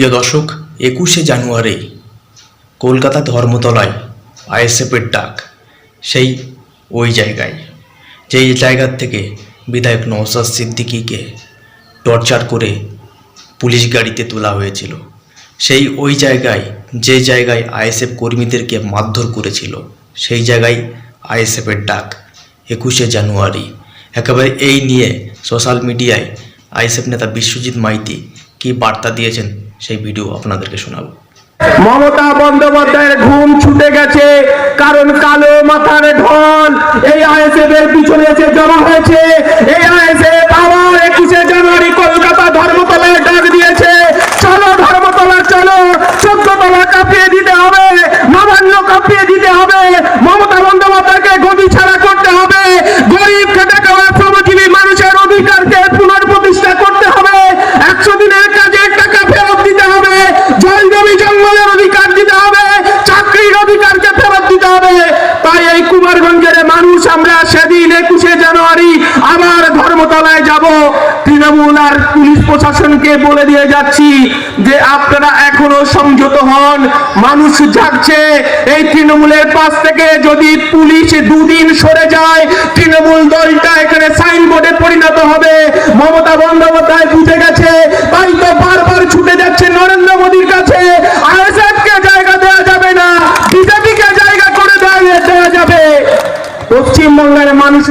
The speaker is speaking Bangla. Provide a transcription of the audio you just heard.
প্রিয় দর্শক, 21শে জানুয়ারি কলকাতা ধর্মতলায় আইএসএফের ডাক। সেই ওই জায়গায়, যেই জায়গার থেকে বিধায়ক নওশাদ সিদ্দিকীকে টর্চার করে পুলিশ গাড়িতে তোলা হয়েছিল, সেই ওই জায়গায়, যে জায়গায় আইএসএফ কর্মীদেরকে মারধর করেছিল, সেই জায়গায় আইএসএফের ডাক 21শে জানুয়ারি। একেবারে এই নিয়ে সোশ্যাল মিডিয়ায় আইএসএফ নেতা বিশ্বজিৎ মাইতি কি বার্তা দিয়েছেন, সেই ভিডিও আপনাদেরকে শোনাবো। মমতা বন্দ্যোপাধ্যায়ের ঘুম ছুটে গেছে, কারণ কালো মাথার ঢল এই আইএসএফ এর পিছনে এসে জমা হয়েছে। এই আইএসএফ আবার 21শে জানুয়ারি কলকাতা ধর্মতলায় ডাক দিয়েছে। চলো ধর্মতলা, চলো 14 তলা কাঁপিয়ে দিতে হবে, নবান্ন কাঁপিয়ে দিতে হবে, মমতা বন্দ্যোপাধ্যায়কে গদি ছাড়া করতে হবে, গরিব খেটে খাওয়া শ্রমজীবী মানুষের অধিকারকে পুনর্প্রতিষ্ঠা করতে হবে, 100 দিনের কাজের টাকা ফেরত দিতে হবে, জল জমি জঙ্গলের অধিকার দিতে হবে, চাকরির অধিকারকে ফেরত দিতে হবে। তাই এই কুমারগঞ্জের মানুষ আমরা সেদিন 21শে জানুয়ারি আবার ধর্মতলায় যাব। তৃণমূল আর পুলিশ প্রশাসনকে বলে দিয়ে যাচ্ছি যে আপনারা এখনো সংযত হন, মানুষ জাগছে। এই তৃণমূলের পাশ থেকে যদি পুলিশ 2 দিন সরে যায়, তৃণমূল দলটা এখানে সাইনবোর্ডে পরিণত হবে। মমতা বন্দ্যোপাধ্যায় বুঝে গেছে